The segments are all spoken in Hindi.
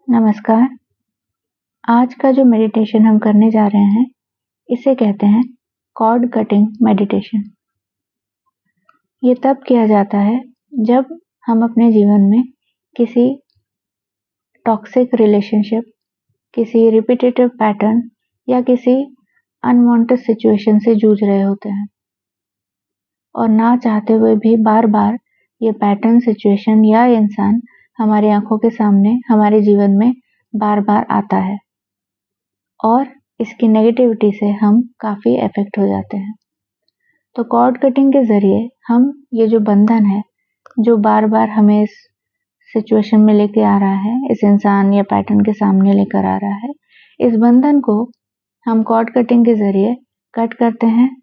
नमस्कार। आज का जो मेडिटेशन हम करने जा रहे हैं इसे कहते हैं कॉर्ड कटिंग मेडिटेशन। ये तब किया जाता है जब हम अपने जीवन में किसी टॉक्सिक रिलेशनशिप, किसी रिपीटेटिव पैटर्न या किसी अनवांटेड सिचुएशन से जूझ रहे होते हैं और ना चाहते हुए भी बार बार ये पैटर्न, सिचुएशन या इंसान हमारी आंखों के सामने हमारे जीवन में बार बार आता है और इसकी नेगेटिविटी से हम काफी अफेक्ट हो जाते हैं। तो कॉर्ड कटिंग के जरिए हम ये जो बंधन है, जो बार बार हमें इस सिचुएशन में लेके आ रहा है, इस इंसान या पैटर्न के सामने लेकर आ रहा है, इस बंधन को हम कॉर्ड कटिंग के जरिए कट करते हैं,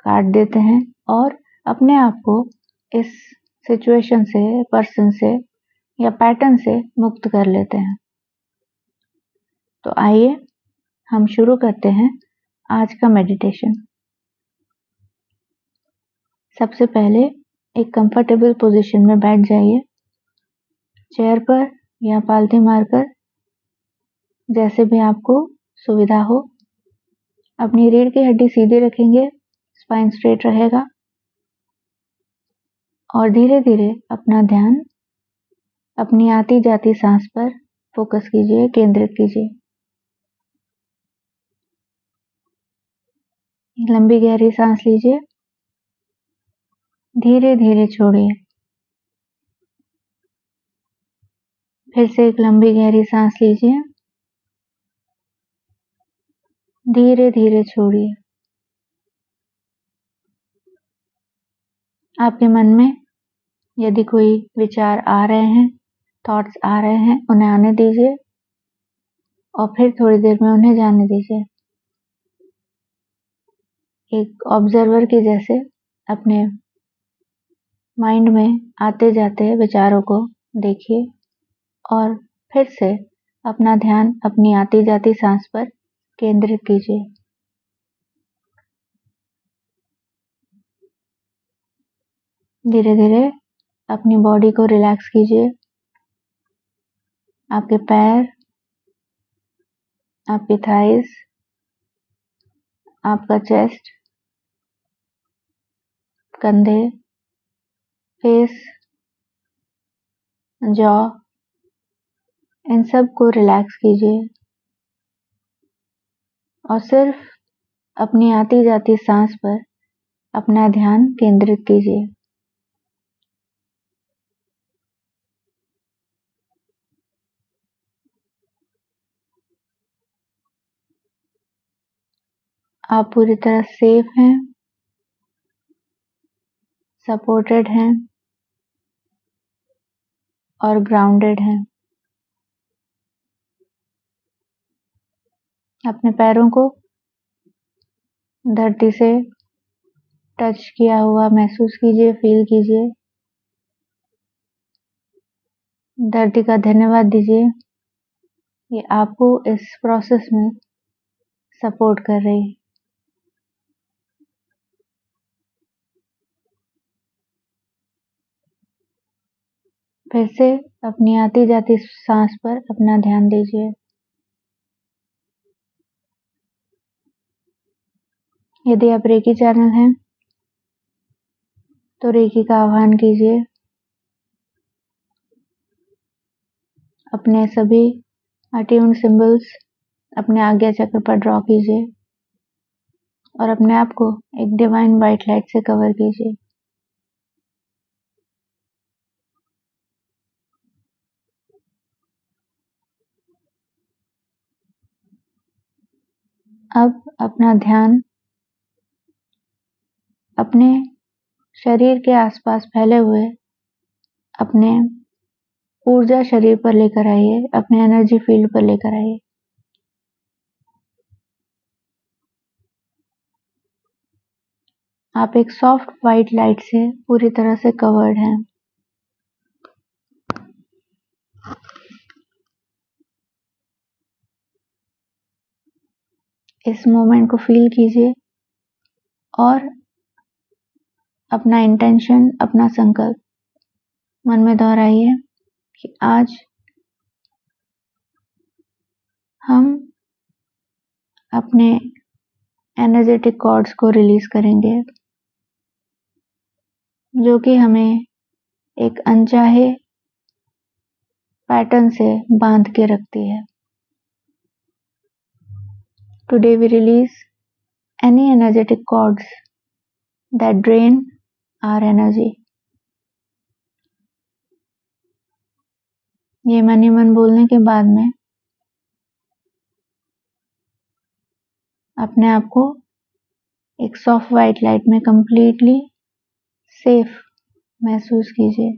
काट देते हैं और अपने आप को इस सिचुएशन से, पर्सन से या पैटर्न से मुक्त कर लेते हैं। तो आइए हम शुरू करते हैं आज का मेडिटेशन। सबसे पहले एक कंफर्टेबल पोजीशन में बैठ जाइए, चेयर पर या पालथी मारकर, जैसे भी आपको सुविधा हो। अपनी रीढ़ की हड्डी सीधी रखेंगे, स्पाइन स्ट्रेट रहेगा और धीरे धीरे अपना ध्यान अपनी आती जाती सांस पर फोकस कीजिए, केंद्रित कीजिए। लंबी गहरी सांस लीजिए, धीरे धीरे छोड़िए। फिर से एक लंबी गहरी सांस लीजिए, धीरे धीरे छोड़िए। आपके मन में यदि कोई विचार आ रहे हैं, थॉट्स आ रहे हैं, उन्हें आने दीजिए और फिर थोड़ी देर में उन्हें जाने दीजिए। एक ऑब्जर्वर के जैसे अपने माइंड में आते जाते विचारों को देखिए और फिर से अपना ध्यान अपनी आती जाती सांस पर केंद्रित कीजिए। धीरे धीरे अपनी बॉडी को रिलैक्स कीजिए। आपके पैर, आपके थाइस, आपका चेस्ट, कंधे, फेस, जॉ, इन सब को रिलैक्स कीजिए और सिर्फ अपनी आती जाती सांस पर अपना ध्यान केंद्रित कीजिए। आप पूरी तरह सेफ हैं, सपोर्टेड हैं और ग्राउंडेड हैं। अपने पैरों को धरती से टच किया हुआ महसूस कीजिए, फील कीजिए। धरती का धन्यवाद दीजिए, ये आपको इस प्रोसेस में सपोर्ट कर रही है। फिर से अपनी आती जाती सांस पर अपना ध्यान दीजिए। यदि आप रेकी चैनल हैं तो रेकी का आह्वान कीजिए। अपने सभी अट्यून्ड सिंबल्स अपने आज्ञा चक्र पर ड्रॉ कीजिए और अपने आप को एक डिवाइन वाइट लाइट से कवर कीजिए। अब अपना ध्यान अपने शरीर के आसपास फैले हुए अपने ऊर्जा शरीर पर लेकर आइए, अपने एनर्जी फील्ड पर लेकर आइए। आप एक सॉफ्ट वाइट लाइट से पूरी तरह से कवर्ड हैं। इस मोमेंट को फील कीजिए और अपना इंटेंशन, अपना संकल्प मन में दोहराइए कि आज हम अपने एनर्जेटिक कॉर्ड्स को रिलीज करेंगे, जो कि हमें एक अनचाहे पैटर्न से बांध के रखती है। Today we release any energetic cords that drain our energy. ये मन ही मन बोलने के बाद में अपने आप को एक सॉफ्ट वाइट लाइट में कंप्लीटली सेफ महसूस कीजिए।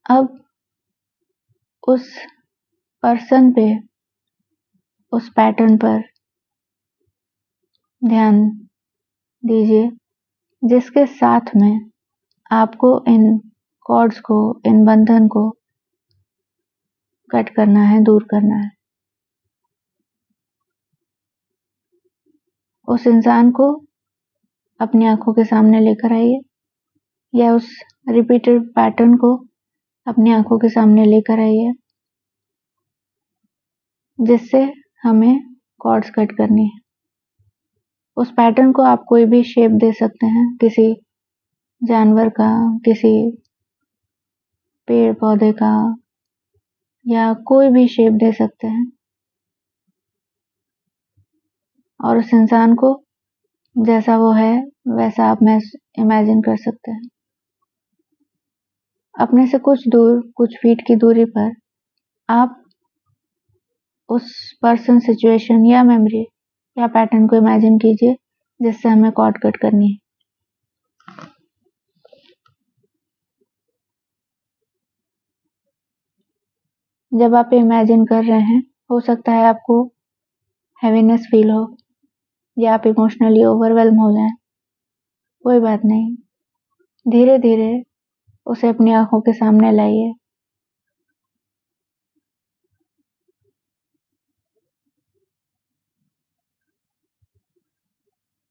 अब उस पर्सन पे, उस पैटर्न पर ध्यान दीजिए जिसके साथ में आपको इन कॉर्ड्स को, इन बंधन को कट करना है, दूर करना है। उस इंसान को अपनी आंखों के सामने लेकर आइए, या उस रिपीटेड पैटर्न को अपनी आंखों के सामने लेकर आइए जिससे हमें कॉर्ड्स कट करनी है। उस पैटर्न को आप कोई भी शेप दे सकते हैं, किसी जानवर का, किसी पेड़ पौधे का, या कोई भी शेप दे सकते हैं, और उस इंसान को जैसा वो है वैसा आप इमेजिन कर सकते हैं। अपने से कुछ दूर, कुछ फीट की दूरी पर आप उस पर्सन, सिचुएशन या मेमोरी या पैटर्न को इमेजिन कीजिए जिससे हमें कॉर्ड कट करनी है। जब आप इमेजिन कर रहे हैं, हो सकता है आपको हैवीनेस फील हो या आप इमोशनली ओवरवेल्म हो जाएं। कोई बात नहीं, धीरे धीरे उसे अपनी आंखों के सामने लाइए।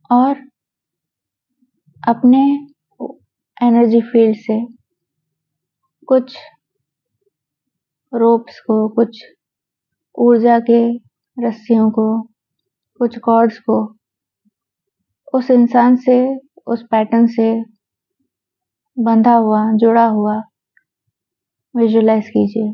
और अपने एनर्जी फील्ड से कुछ रोप्स को, कुछ ऊर्जा के रस्सियों को, कुछ कॉर्ड्स को उस इंसान से, उस पैटर्न से बंधा हुआ, जुड़ा हुआ विजुलाइज कीजिए।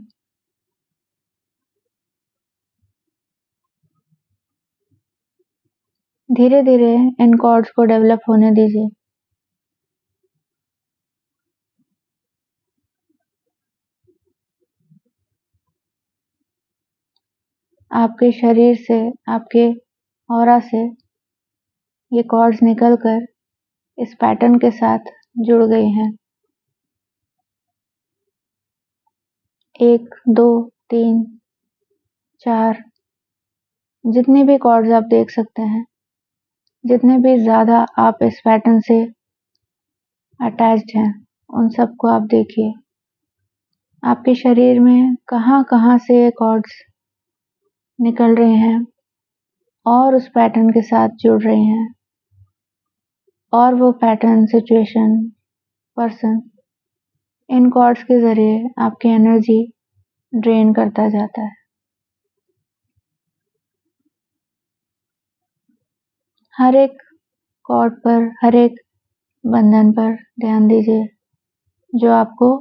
धीरे धीरे इन कॉर्ड्स को डेवलप होने दीजिए। आपके शरीर से, आपके ऑरा से ये कॉर्ड्स निकलकर इस पैटर्न के साथ जुड़ गई हैं। 1, 2, 3, 4, जितने भी कॉर्ड्स आप देख सकते हैं, जितने भी ज्यादा आप इस पैटर्न से अटैच्ड हैं, उन सबको आप देखिए। आपके शरीर में कहाँ कहाँ से ये कॉर्ड्स निकल रहे हैं और उस पैटर्न के साथ जुड़ रहे हैं, और वो pattern, situation, person in cords के जरिए आपकी एनर्जी ड्रेन करता जाता है। हर एक कॉर्ड पर, हर एक बंधन पर ध्यान दीजिए जो आपको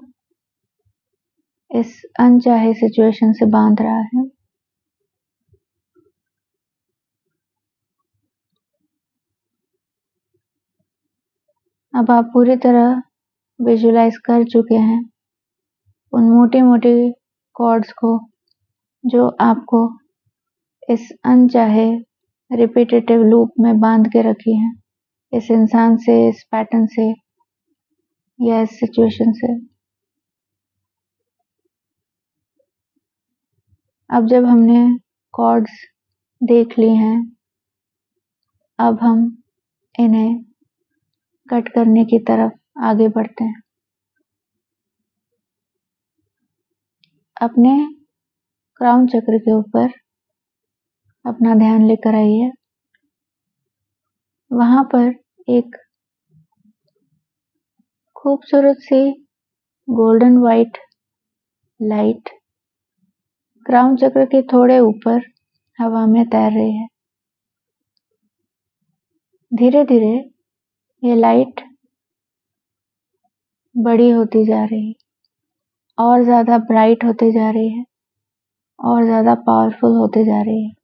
इस अनचाहे सिचुएशन से बांध रहा है। अब आप पूरी तरह विजुलाइज कर चुके हैं उन मोटी मोटी कॉर्ड्स को जो आपको इस अनचाहे रिपीटेटिव लूप में बांध के रखी हैं, इस इंसान से, इस पैटर्न से या इस सिचुएशन से। अब जब हमने कॉर्ड्स देख ली हैं, अब हम इन्हें कट करने की तरफ आगे बढ़ते हैं। अपने क्राउन चक्र के ऊपर अपना ध्यान लेकर आइए। वहां पर एक खूबसूरत सी गोल्डन वाइट लाइट क्राउन चक्र के थोड़े ऊपर हवा में तैर रही है। धीरे धीरे ये लाइट बड़ी होती जा रही है और ज्यादा ब्राइट होते जा रही है और ज्यादा पावरफुल होते जा रही है।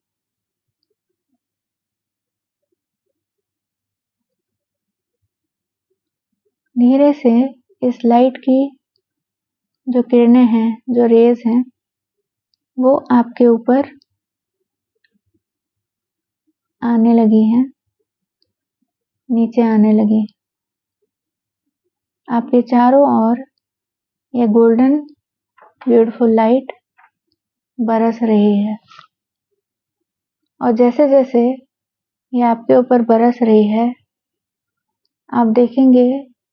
धीरे से इस लाइट की जो किरणें हैं, जो रेज हैं, वो आपके ऊपर आने लगी हैं, नीचे आने लगी। आपके चारों ओर ये गोल्डन ब्यूटीफुल लाइट बरस रही है और जैसे जैसे ये आपके ऊपर बरस रही है, आप देखेंगे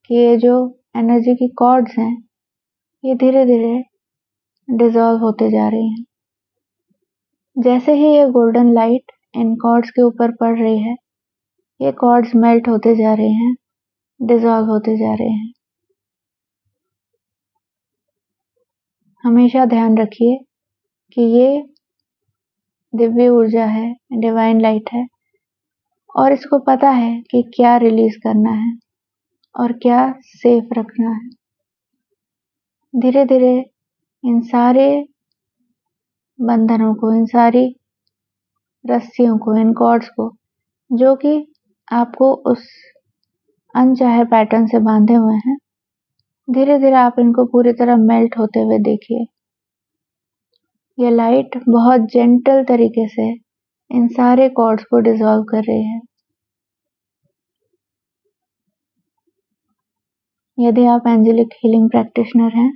कि ये जो एनर्जी की कॉर्ड्स हैं, ये धीरे धीरे डिसॉल्व होते जा रही हैं। जैसे ही ये गोल्डन लाइट इन कॉर्ड्स के ऊपर पड़ रही है, ये कॉर्ड्स मेल्ट होते जा रहे हैं, डिसॉल्व होते जा रहे हैं। हमेशा ध्यान रखिए कि ये दिव्य ऊर्जा है, डिवाइन लाइट है और इसको पता है कि क्या रिलीज करना है और क्या सेफ रखना है। धीरे धीरे इन सारे बंधनों को, इन सारी रस्सियों को, इन कॉर्ड्स को, जो कि आपको उस अनचाहे पैटर्न से बांधे हुए हैं, धीरे धीरे आप इनको पूरी तरह मेल्ट होते हुए देखिए। ये लाइट बहुत जेंटल तरीके से इन सारे कॉर्ड्स को डिसॉल्व कर रही है। यदि आप एंजेलिक हीलिंग प्रैक्टिशनर हैं,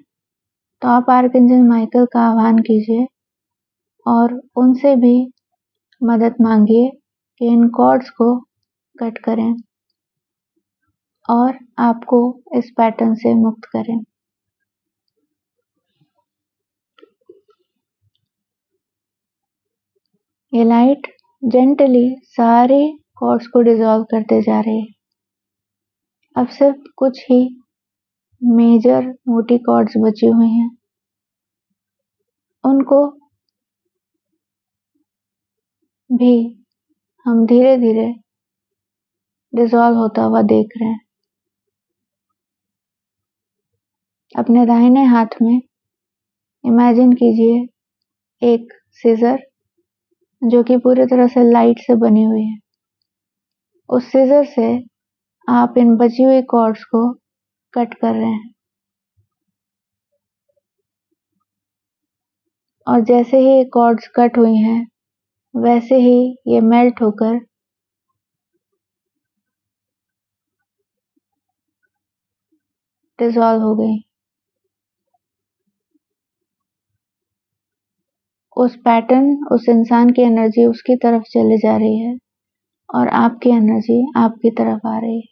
तो आप आर्कएंजल माइकल का आह्वान कीजिए और उनसे भी मदद मांगिए कि इन कॉर्ड्स को कट करें और आपको इस पैटर्न से मुक्त करें। ये लाइट जेंटली सारे कॉर्ड्स को डिसॉल्व करते जा रहे हैं। अब सिर्फ कुछ ही मेजर मोटी कॉर्ड्स बची हुई हैं, उनको भी हम धीरे धीरे डिसॉल्व होता हुआ देख रहे हैं। अपने दाहिने हाथ में इमेजिन कीजिए एक सीजर जो कि पूरी तरह से लाइट से बनी हुई है। उस सीजर से आप इन बची हुई कॉर्ड्स को कट कर रहे हैं और जैसे ही कॉर्ड्स कट हुई हैं, वैसे ही ये मेल्ट होकर डिसॉल्व हो गई। उस पैटर्न, उस इंसान की एनर्जी उसकी तरफ चली जा रही है और आपकी एनर्जी आपकी तरफ आ रही है।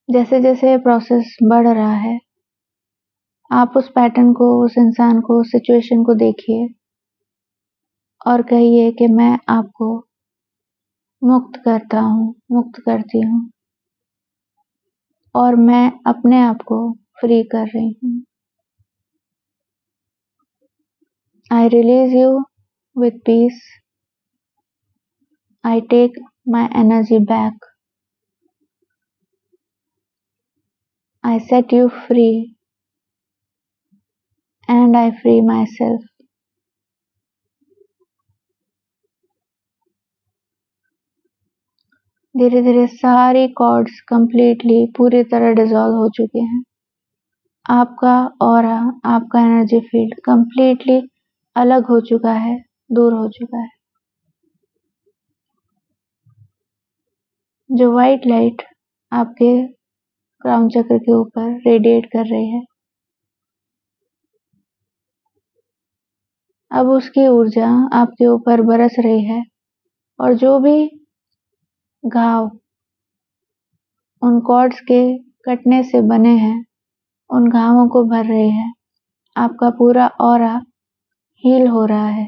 जैसे जैसे ये प्रोसेस बढ़ रहा है, आप उस पैटर्न को, उस इंसान को, उस सिचुएशन को देखिए और कहिए कि मैं आपको मुक्त करता हूँ, मुक्त करती हूँ और मैं अपने आप को फ्री कर रही हूँ। I release you with peace. I take my energy back. I set you free and I free myself. धीरे धीरे सारी कॉर्ड्स कंप्लीटली पूरी तरह डिसॉल्व हो चुके हैं। आपका ऑरा, आपका एनर्जी फील्ड कंप्लीटली अलग हो चुका है, दूर हो चुका है। जो वाइट लाइट आपके क्राउन चक्र के ऊपर रेडिएट कर रही है, अब उसकी ऊर्जा आपके ऊपर बरस रही है और जो भी घाव उन कॉर्ड्स के कटने से बने हैं, उन घावों को भर रही है। आपका पूरा ऑरा हील हो रहा है,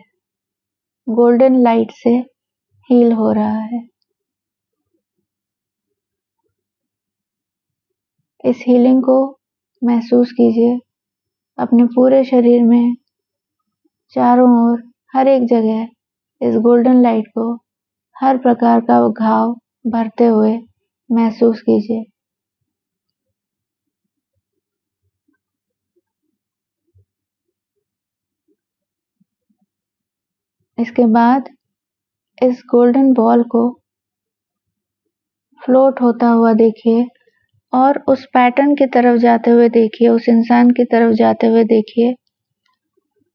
गोल्डन लाइट से हील हो रहा है। इस हीलिंग को महसूस कीजिए अपने पूरे शरीर में, चारों ओर, हर एक जगह इस गोल्डन लाइट को हर प्रकार का घाव भरते हुए महसूस कीजिए। इसके बाद इस गोल्डन बॉल को फ्लोट होता हुआ देखिए और उस पैटर्न की तरफ जाते हुए देखिए, उस इंसान की तरफ जाते हुए देखिए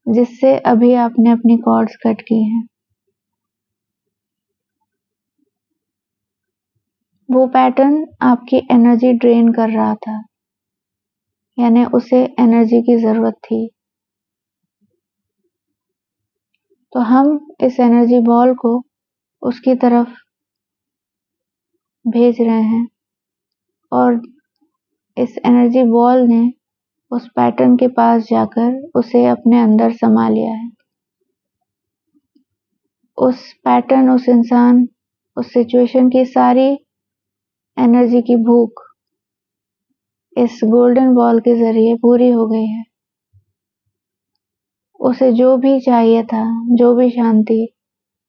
जिससे अभी आपने अपनी कॉर्ड्स कट की हैं। वो पैटर्न आपकी एनर्जी ड्रेन कर रहा था, यानी उसे एनर्जी की जरूरत थी। तो हम इस एनर्जी बॉल को उसकी तरफ भेज रहे हैं और इस एनर्जी बॉल ने उस पैटर्न के पास जाकर उसे अपने अंदर समा लिया है। उस पैटर्न, उस इंसान, उस सिचुएशन की सारी एनर्जी की भूख इस गोल्डन बॉल के जरिए पूरी हो गई है। उसे जो भी चाहिए था, जो भी शांति,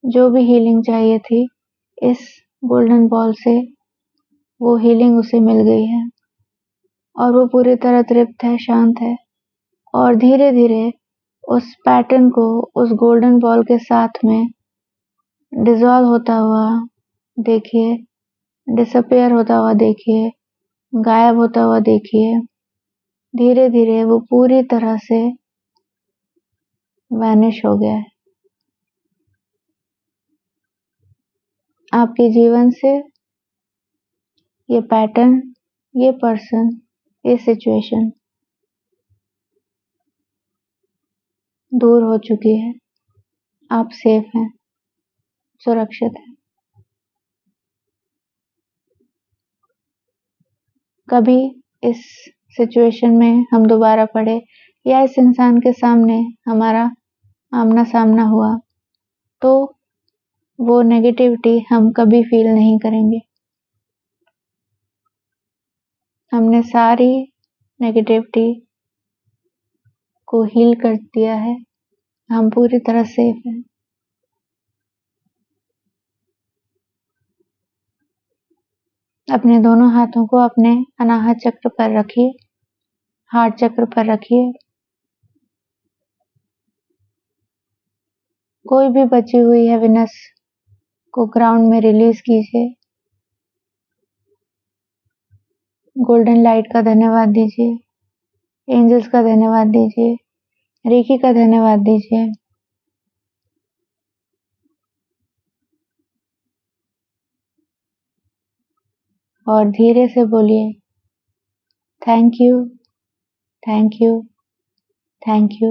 जो भी हीलिंग चाहिए थी, इस गोल्डन बॉल से वो हीलिंग उसे मिल गई है और वो पूरी तरह तृप्त है, शांत है और धीरे धीरे उस पैटर्न को उस गोल्डन बॉल के साथ में डिसॉल्व होता हुआ देखिए, डिसअपियर होता हुआ देखिए, गायब होता हुआ देखिए। धीरे धीरे वो पूरी तरह से वैनिश हो गया है आपके जीवन से। ये पैटर्न, ये पर्सन, ये सिचुएशन दूर हो चुकी है। आप सेफ हैं, सुरक्षित हैं। कभी इस सिचुएशन में हम दोबारा पड़े या इस इंसान के सामने हमारा आमना सामना हुआ तो वो नेगेटिविटी हम कभी फील नहीं करेंगे। हमने सारी नेगेटिविटी को हील कर दिया है। हम पूरी तरह सेफ हैं। अपने दोनों हाथों को अपने अनाहत चक्र पर रखिए, हार्ट चक्र पर रखिए। कोई भी बची हुई हैवीनेस को ग्राउंड में रिलीज कीजिए। गोल्डन लाइट का धन्यवाद दीजिए, एंजल्स का धन्यवाद दीजिए, रेकी का धन्यवाद दीजिए। और धीरे से बोलिए, thank you, thank you, thank you.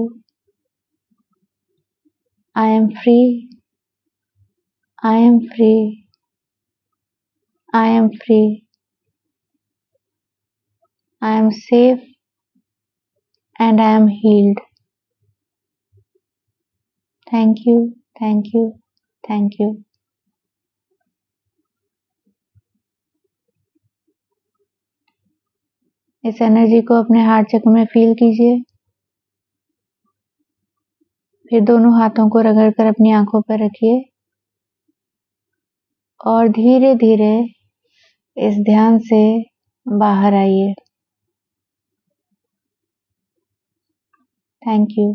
I am free, I am free, I am free, I am safe and I am healed. Thank you, thank you, thank you. इस एनर्जी को अपने हार्ट चक्र में फील कीजिए। फिर दोनों हाथों को रगड़कर अपनी आंखों पर रखिए और धीरे धीरे इस ध्यान से बाहर आइए। Thank you.